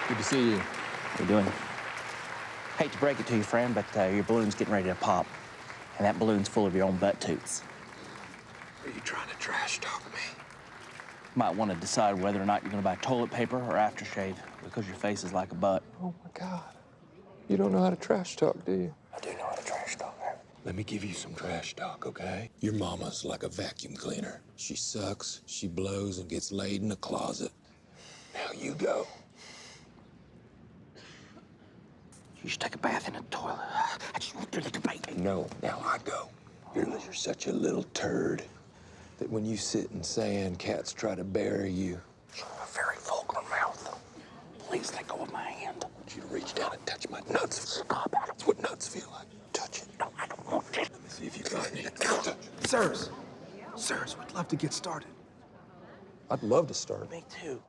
Good to see you. How you doing? Hate to break it to you, friend, but your balloon's getting ready to pop. And that balloon's full of your own butt toots. Are you trying to trash talk me? Might want to decide whether or not you're going to buy toilet paper or aftershave, because your face is like a butt. Oh my God. You don't know how to trash talk, do you? I do know how to trash talk. Let me give you some trash talk, okay? Your mama's like a vacuum cleaner. She sucks, she blows, and gets laid in a closet. Now you go. You should take a bath in a toilet. I just want you to debate me. No, now I go. You're such a little turd that when you sit in sand, cats try to bury you. You have a very vulgar mouth. Please let go of my hand. I want you to reach down and touch my nuts. Stop it. That's what nuts feel like. Touch it. No, I don't want it. Let me see if you got any. Sirs, we'd love to get started. I'd love to start. Me too.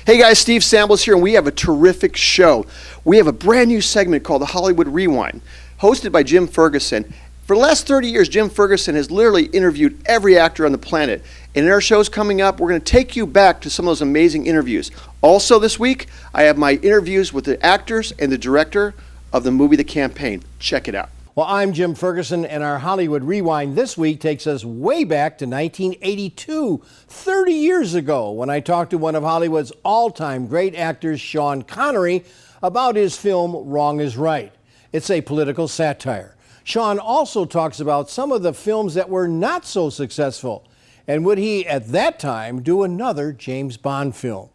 Hey guys, Steve Sambles here, and we have a terrific show. We have a brand new segment called the Hollywood Rewind, hosted by Jim Ferguson. For the last 30 years, Jim Ferguson has literally interviewed every actor on the planet. And in our shows coming up, we're going to take you back to some of those amazing interviews. Also this week, I have my interviews with the actors and the director of the movie The Campaign. Check it out. Well, I'm Jim Ferguson, and our Hollywood Rewind this week takes us way back to 1982, 30 years ago, when I talked to one of Hollywood's all-time great actors, Sean Connery, about his film Wrong is Right. It's a political satire. Sean also talks about some of the films that were not so successful, and would he, at that time, do another James Bond film?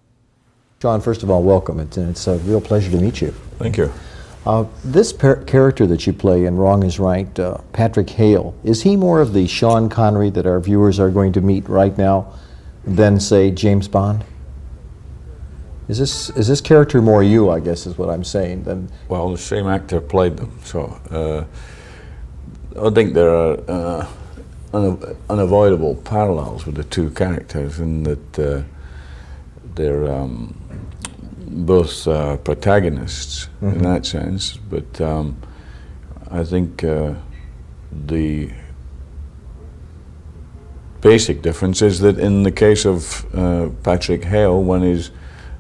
Sean, first of all, welcome. It's a real pleasure to meet you. Thank you. This character that you play in Wrong is Right, Patrick Hale, is he more of the Sean Connery that our viewers are going to meet right now than, say, James Bond? Is this character more you, I guess, is what I'm saying, than... Well, the same actor played them, so I think there are unavoidable parallels with the two characters in that they're both protagonists in that sense, but I think the basic difference is that in the case of Patrick Hale, one is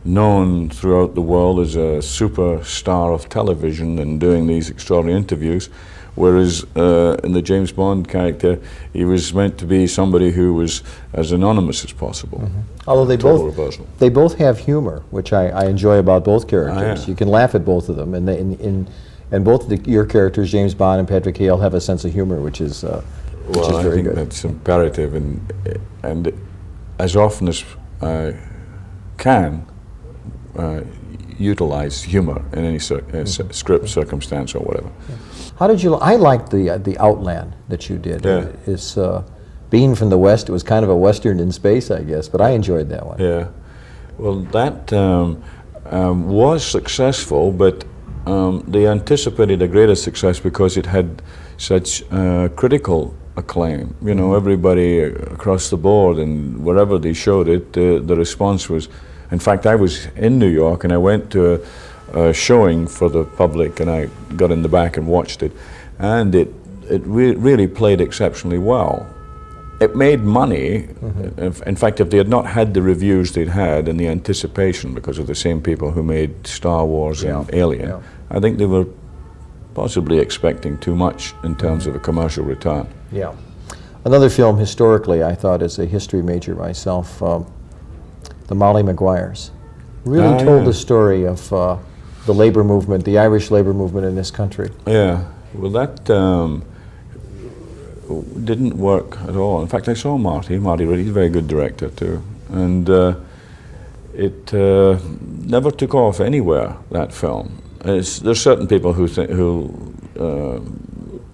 known throughout the world as a superstar of television and doing these extraordinary interviews, whereas in the James Bond character, he was meant to be somebody who was as anonymous as possible. Although they both have humor, which I enjoy about both characters. Yeah. You can laugh at both of them, and both your characters, James Bond and Patrick Hale, have a sense of humor, which is very good. I think that's imperative, and as often as I can, utilize humor in any script, circumstance, or whatever. How did you? I liked the Outland that you did. Yeah. It's being from the West, it was kind of a Western in space, I guess, but I enjoyed that one. Yeah. Well, that was successful, but they anticipated a greater success because it had such critical acclaim. You know, everybody across the board, and wherever they showed it, the response was. In fact, I was in New York, and I went to a showing for the public, and I got in the back and watched it, and it really played exceptionally well. It made money. In fact, if they had not had the reviews they'd had and the anticipation because of the same people who made Star Wars and Alien, I think they were possibly expecting too much in terms of a commercial return. Yeah. Another film historically, I thought, as a history major myself, The Molly Maguires. Really told the story of the labor movement, the Irish labor movement in this country. Yeah. Well, that didn't work at all. In fact, I saw Marty Reed, he's a very good director too, and it never took off anywhere, that film. There's certain people who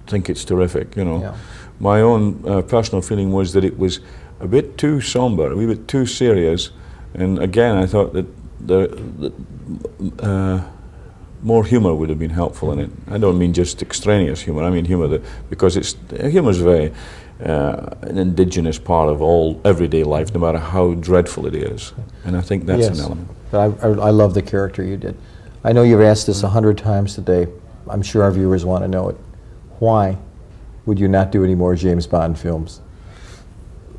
think it's terrific, you know. Yeah. My own personal feeling was that it was a bit too somber, a wee bit too serious. And again, I thought that more humor would have been helpful in it. I don't mean just extraneous humor. I mean humor because humor is very an indigenous part of all everyday life, no matter how dreadful it is. And I think that's an element. I love the character you did. I know you've asked this 100 times today. I'm sure our viewers want to know it. Why would you not do any more James Bond films?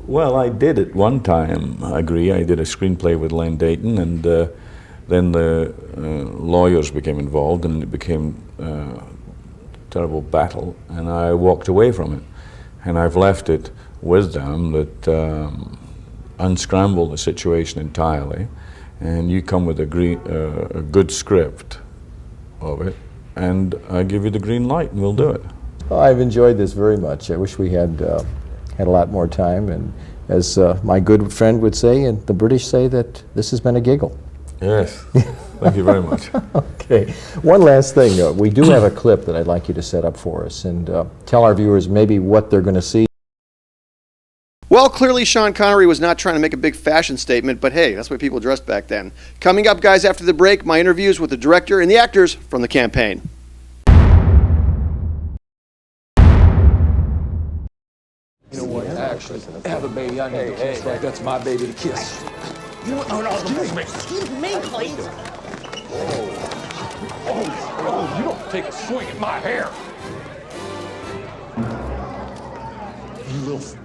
Well, I did at one time, I agree. I did a screenplay with Len Dayton, and then the lawyers became involved, and it became a terrible battle, and I walked away from it. And I've left it with them that unscramble the situation entirely, and you come with a good script of it, and I give you the green light, and we'll do it. Well, I've enjoyed this very much. I wish we had a lot more time, and as my good friend would say, and the British say, that this has been a giggle. Yes, thank you very much. Okay, one last thing. We do have a clip that I'd like you to set up for us and tell our viewers maybe what they're going to see. Well, clearly Sean Connery was not trying to make a big fashion statement, but hey, that's the way people dressed back then. Coming up, guys, after the break, my interviews with the director and the actors from the campaign. You know what? Actually, have a baby. I need to kiss. Like that's my baby to kiss. Excuse me, please. Oh, you don't take a swing at my hair. You little.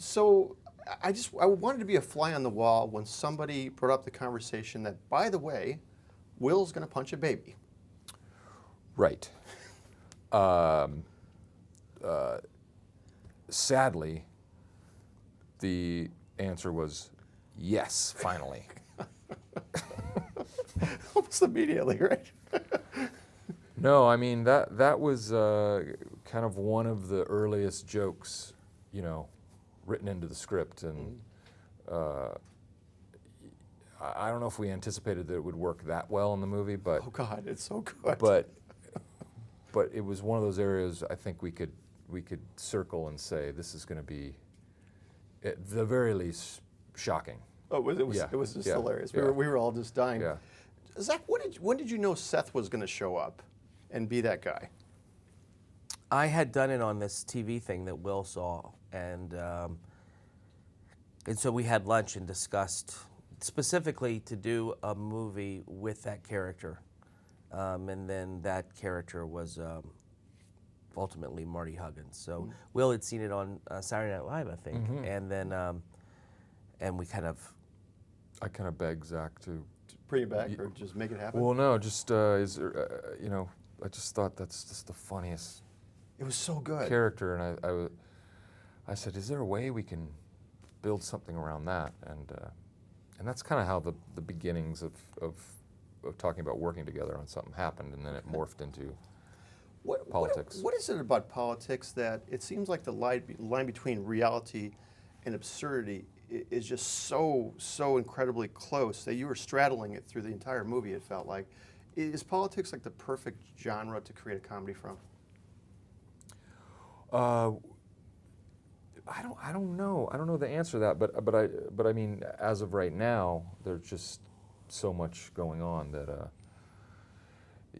So I wanted to be a fly on the wall when somebody brought up the conversation that, by the way, Will's going to punch a baby. Right. Sadly, the answer was yes, finally. Almost immediately, right? No, I mean, that was kind of one of the earliest jokes, you know, written into the script, and I don't know if we anticipated that it would work that well in the movie, but Oh God, it's so good. but it was one of those areas I think we could circle and say this is going to be, at the very least, shocking. Oh, it was Yeah, just yeah, hilarious. yeah. We were all just dying. Yeah. Zach, when did you know Seth was going to show up and be that guy? I had done it on this TV thing that Will saw, and so we had lunch and discussed specifically to do a movie with that character, and then that character was ultimately Marty Huggins. So Will had seen it on Saturday Night Live, I think, and then and we kind of. I kind of begged Zach to. Bring it back or just make it happen? Well, no, just is there, you know, I just thought that's just the funniest. It was so good. Character, and I said, is there a way we can build something around that? And that's kind of how the beginnings of talking about working together on something happened, and then it morphed into politics. What is it about politics that it seems like the line between reality and absurdity is just so incredibly close that you were straddling it through the entire movie, it felt like. Is politics like the perfect genre to create a comedy from? I don't know. I don't know the answer to that, but I mean, as of right now, there's just so much going on that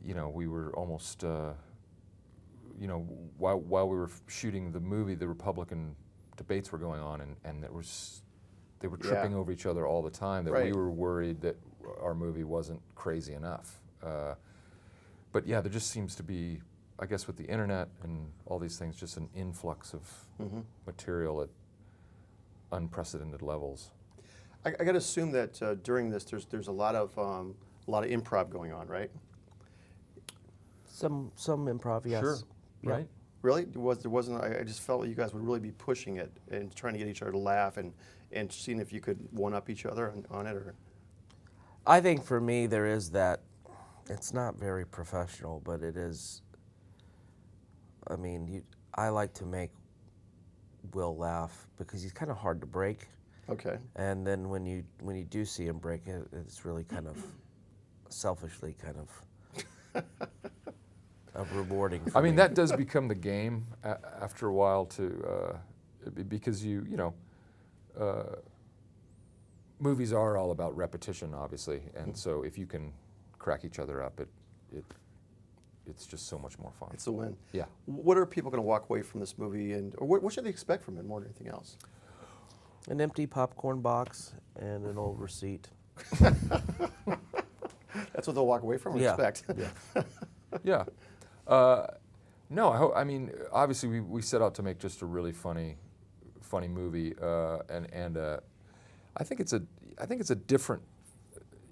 you know, we were almost you know, while we were shooting the movie, the Republican debates were going on, and they were tripping over each other all the time. That we were worried that our movie wasn't crazy enough. But yeah, there just seems to be, I guess, with the internet and all these things, just an influx of material at unprecedented levels. I got to assume that during this, there's a lot of improv going on, right? Some improv, yes. Sure. Yeah. Right. Really? There wasn't. I just felt like you guys would really be pushing it and trying to get each other to laugh and seeing if you could one up each other on it. Or I think for me there is that. It's not very professional, but it is. I mean, I like to make Will laugh because he's kind of hard to break. Okay. And then when you do see him break it, it's really kind of selfishly kind of rewarding. For I mean, me. that does become the game after a while too, because movies are all about repetition, obviously, and so if you can crack each other up, it's just so much more fun. It's a win. Yeah. What are people going to walk away from this movie, or what should they expect from it more than anything else? An empty popcorn box and an old receipt. That's what they'll walk away from. Yeah. Expect. Yeah. No, I mean, obviously we set out to make just a really funny movie, and I think it's a different,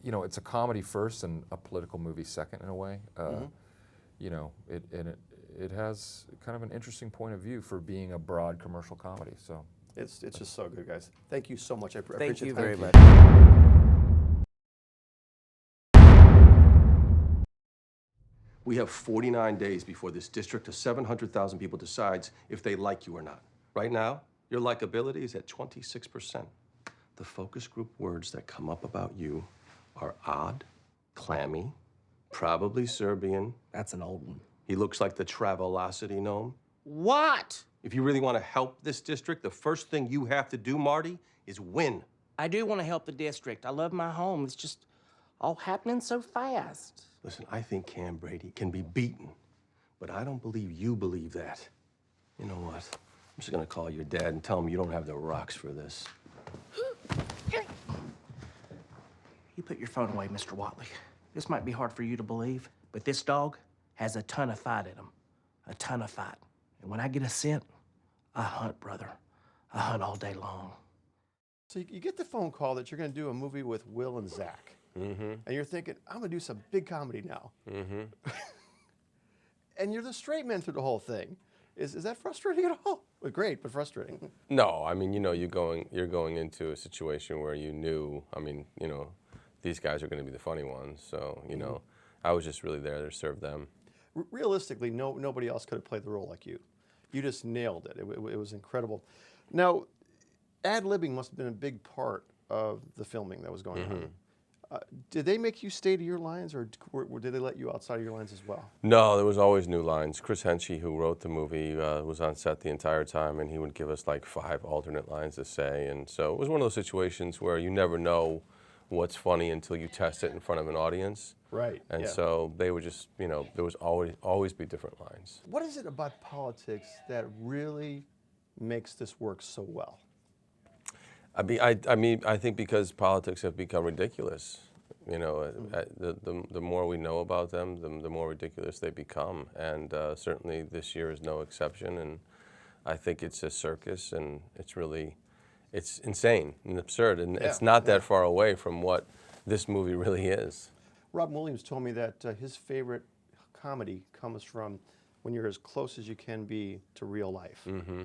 it's a comedy first and a political movie second in a way. It has kind of an interesting point of view for being a broad commercial comedy. So It's just so good, guys. Thank you so much. I Thank appreciate you the time. very much. We have 49 days before this district of 700,000 people decides if they like you or not. Right now, your likability is at 26%. The focus group words that come up about you are odd, clammy, probably Serbian. That's an old one. He looks like the Travelocity gnome. What? If you really want to help this district, the first thing you have to do, Marty, is win. I do want to help the district. I love my home. It's just all happening so fast. Listen, I think Cam Brady can be beaten, but I don't believe you believe that. You know what? I'm just gonna call your dad and tell him you don't have the rocks for this. You put your phone away, Mr. Watley. This might be hard for you to believe, but this dog has a ton of fight in him. A ton of fight. And when I get a scent, I hunt, brother. I hunt all day long. So you get the phone call that you're going to do a movie with Will and Zach. Mm-hmm. And you're thinking, I'm going to do some big comedy now. Mm-hmm. And you're the straight man through the whole thing. Is that frustrating at all? Well, great, but frustrating. No, I mean, you're going into a situation where you knew, these guys are going to be the funny ones. So, I was just really there to serve them. Realistically, nobody else could have played the role like you. You just nailed it. It was incredible. Now, ad-libbing must have been a big part of the filming that was going on. Did they make you stay to your lines, or did they let you outside of your lines as well? No, there was always new lines. Chris Henchy, who wrote the movie, was on set the entire time, and he would give us like 5 alternate lines to say. And so it was one of those situations where you never know what's funny until you test it in front of an audience. Right. And yeah. so they would just, there was always be different lines. What is it about politics that really makes this work so well? I think because politics have become ridiculous. The more we know about them, the more ridiculous they become. And certainly this year is no exception. And I think it's a circus, and it's insane and absurd. And it's not that far away from what this movie really is. Robin Williams told me that his favorite comedy comes from when you're as close as you can be to real life. Mm-hmm.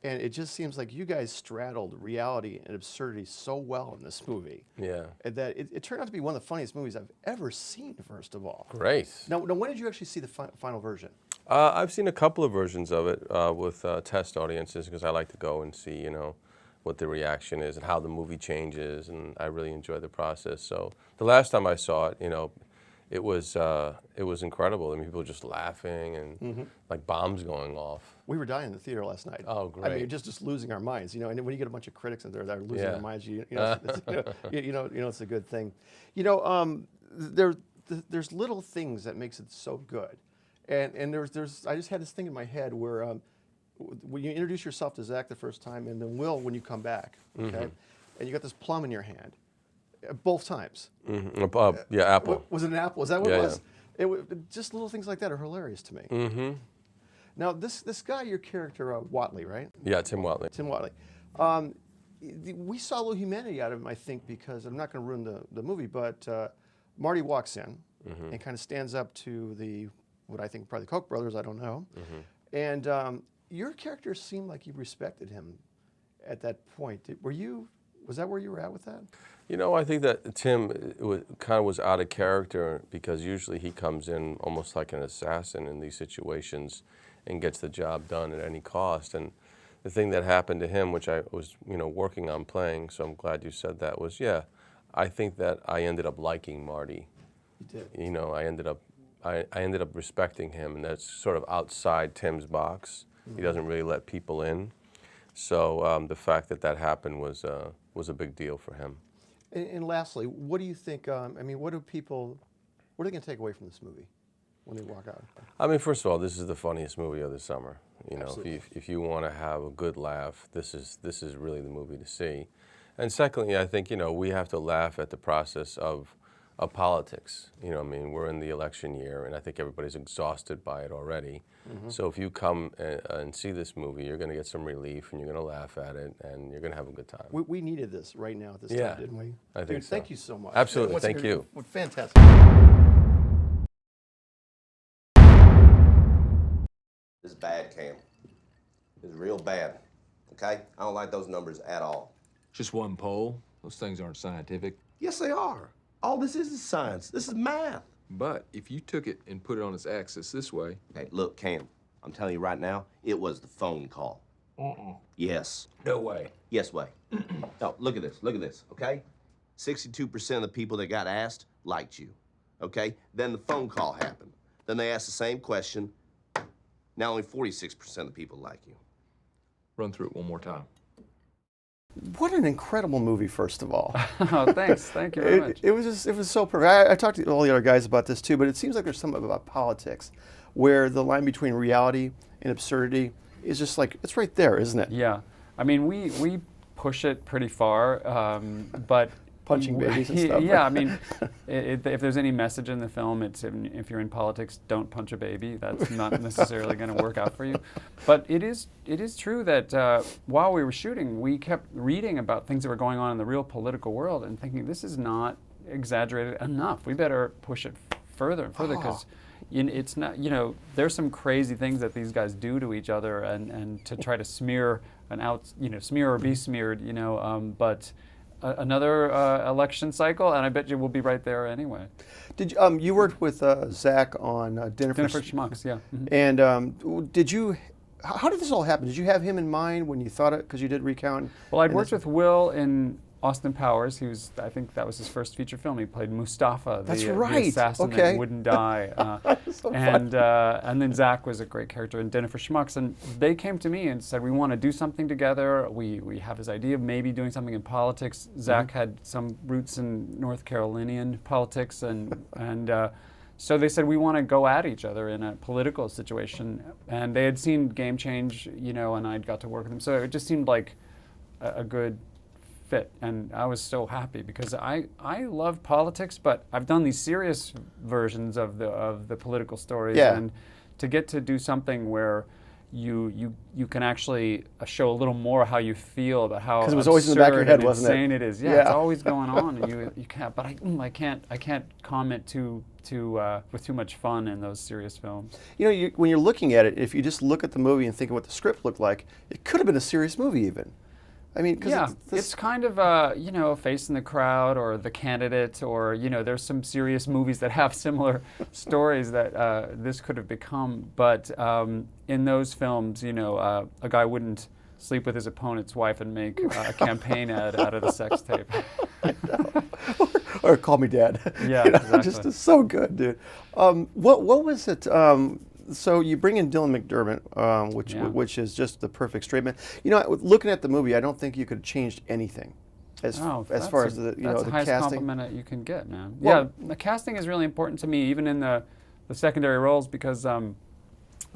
And it just seems like you guys straddled reality and absurdity so well in this movie. Yeah. And that it turned out to be one of the funniest movies I've ever seen, first of all. Great. Now when did you actually see the final version? I've seen a couple of versions of it with test audiences, because I like to go and see, what the reaction is and how the movie changes, and I really enjoy the process. So the last time I saw it, it was incredible. I mean, people were just laughing and like bombs going off. We were dying in the theater last night. Oh, great. I mean, just losing our minds, And when you get a bunch of critics in there that are losing their minds, it's a good thing. There's little things that makes it so good, and there's I just had this thing in my head where when you introduce yourself to Zach the first time, and then Will when you come back, okay, and you got this plum in your hand, both times. Yeah, apple. Was it an apple? Is that what Yeah, it was? Just little things like that are hilarious to me. Mm-hmm. Now, this guy, your character, Watley, right? Yeah, Tim Watley. Tim Watley. We saw a little humanity out of him, I think, because I'm not going to ruin the movie, but Marty walks in and kind of stands up to what I think probably the Koch brothers, I don't know. And your character seemed like you respected him at that point. Were you Was that where you were at with that? You know, I think that Tim kind of was out of character because usually he comes in almost like an assassin in these situations and gets the job done at any cost. And the thing that happened to him, which I was, working on playing, so I'm glad you said that, was, I think that I ended up liking Marty. You did. I ended up respecting him, and that's sort of outside Tim's box. He doesn't really let people in. So the fact that that happened was a big deal for him. And lastly, what do you think? What are they going to take away from this movie when they walk out? I mean, first of all, this is the funniest movie of the summer. Absolutely. If you want to have a good laugh, this is really the movie to see. And secondly, I think we have to laugh at the process of politics. We're in the election year, and I think everybody's exhausted by it already. So if you come and see this movie, you're going to get some relief, and you're going to laugh at it, and you're going to have a good time. We needed this right now at this time, didn't we? I think Dude, so. Thank you so much. Absolutely, Once thank again, you. Fantastic. This is bad, Cam. This is real bad. Okay? I don't like those numbers at all. Just one poll. Those things aren't scientific. Yes, they are. All this is science. This is math. But if you took it and put it on its axis this way. Okay, look, Cam, I'm telling you right now, it was the phone call. Yes. No way. Yes way. No, look at this, okay? 62% of the people that got asked liked you, okay? Then the phone call happened. Then they asked the same question. Now only 46% of the people like you. Run through it one more time. What an incredible movie, first of all. Oh, thanks. Thank you very much. It was so perfect. I talked to all the other guys about this too, but it seems like there's something about politics where the line between reality and absurdity is just like, it's right there, isn't it? Yeah. I mean, we push it pretty far, but punching babies and stuff. Yeah, I mean, if there's any message in the film, it's if you're in politics, don't punch a baby. That's not necessarily going to work out for you. But it is true that while we were shooting, we kept reading about things that were going on in the real political world and thinking, this is not exaggerated enough. We better push it further and further because it's not, there's some crazy things that these guys do to each other and to try to smear smear or be smeared, but another election cycle, and I bet you we'll be right there anyway. Did you worked with Zach on Dinner for Schmucks? Yeah. And how did this all happen? Did you have him in mind when you thought it? Because you did Recount. Well, I'd worked with Will in Austin Powers. I think that was his first feature film. He played Mustafa, the assassin that wouldn't die. So and then Zach was a great character in Dinner for Schmucks. And they came to me and said, we want to do something together. We have this idea of maybe doing something in politics. Zach had some roots in North Carolinian politics. And so they said, we want to go at each other in a political situation. And they had seen Game Change, and I'd got to work with them. So it just seemed like a good fit, and I was so happy because I love politics, but I've done these serious versions of the political stories, and to get to do something where you can actually show a little more how you feel about how because it was always in the back of your head, wasn't it? Insane it is. Yeah, it's always going on, and you can't. But I can't comment with too much fun in those serious films. When you're looking at it, if you just look at the movie and think of what the script looked like, it could have been a serious movie even. I mean, it's kind of a face in the crowd or The Candidate, or there's some serious movies that have similar stories that this could have become. But in those films, a guy wouldn't sleep with his opponent's wife and make a campaign ad out of the sex tape. I know. Or Call Me Dad. Yeah, exactly. Just it's so good, dude. What was it? So you bring in Dylan McDermott, which is just the perfect straight man. Looking at the movie, I don't think you could have changed anything, as far as the that's the highest casting. compliment that you can get, man. Well, the casting is really important to me, even in the secondary roles, because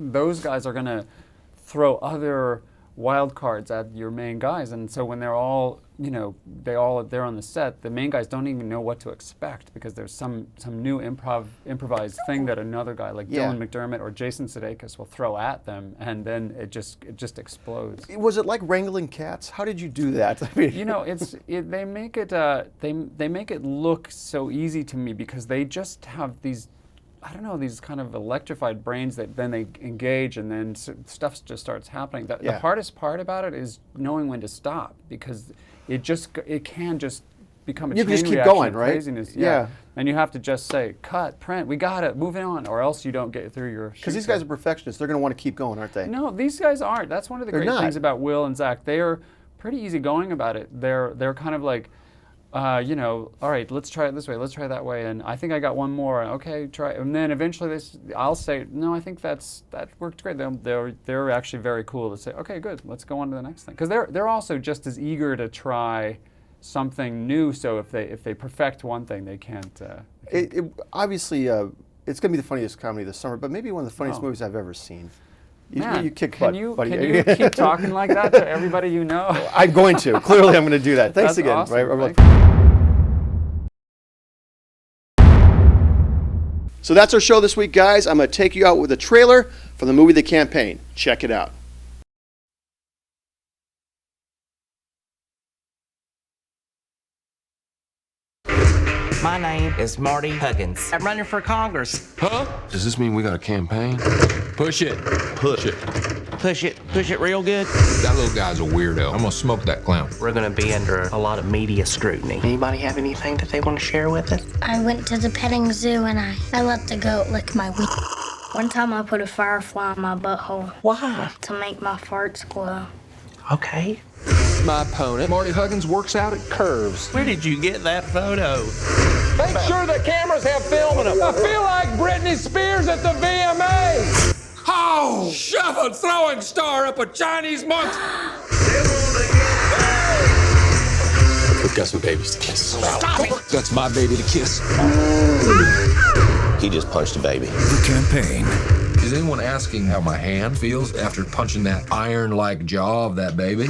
those guys are going to throw other wild cards at your main guys, and so when they're all they're on the set, the main guys don't even know what to expect because there's some new improvised thing that another guy like Dylan McDermott or Jason Sudeikis will throw at them, and then it just explodes. Was it like wrangling cats? How did you do that? I mean, they make it they make it look so easy to me because they just have these I don't know, these kind of electrified brains that then they engage and then stuff just starts happening. The hardest part about it is knowing when to stop, because it can just become a chain just keep reaction going, of right? craziness. Yeah. And you have to just say, cut, print, we got it, moving on, or else you don't get through your shoot. Because these guys are perfectionists. They're going to want to keep going, aren't they? No, these guys aren't. That's one of the They're great not. things about Will and Zach. They are pretty easygoing about it. They're kind of like, you know, all right, let's try it this way, let's try it that way, and I think I got one more. Okay, try it. And then eventually I'll say, no, I think that worked great. They're actually very cool to say, okay, good, let's go on to the next thing. Because they're also just as eager to try something new. So if they perfect one thing, they can't. Obviously, it's going to be the funniest comedy this summer, but maybe one of the funniest movies I've ever seen. Man, you kick can butt, buddy. Can you keep talking like that to everybody you know? I'm going to. Clearly, I'm going to do that. Thanks That's again. awesome. So that's our show this week, guys. I'm going to take you out with a trailer from the movie The Campaign. Check it out. My name is Marty Huggins. I'm running for Congress. Huh? Does this mean we got a campaign? Push it. Push it. Push it real good. That little guy's a weirdo. I'm gonna smoke that clown. We're gonna be under a lot of media scrutiny. Anybody have anything that they want to share with us? I went to the petting zoo and I let the goat lick my wee. One time I put a firefly in my butthole. Why? To make my farts glow. Okay. My opponent, Marty Huggins, works out at Curves. Where did you get that photo? Make sure the cameras have film in them. I feel like Britney Spears at the VMAs. Oh! Shove a throwing star up a Chinese monkey. We've got some babies to kiss. Stop it! That's my baby to kiss. He just punched a baby. The Campaign. Is anyone asking how my hand feels after punching that iron-like jaw of that baby?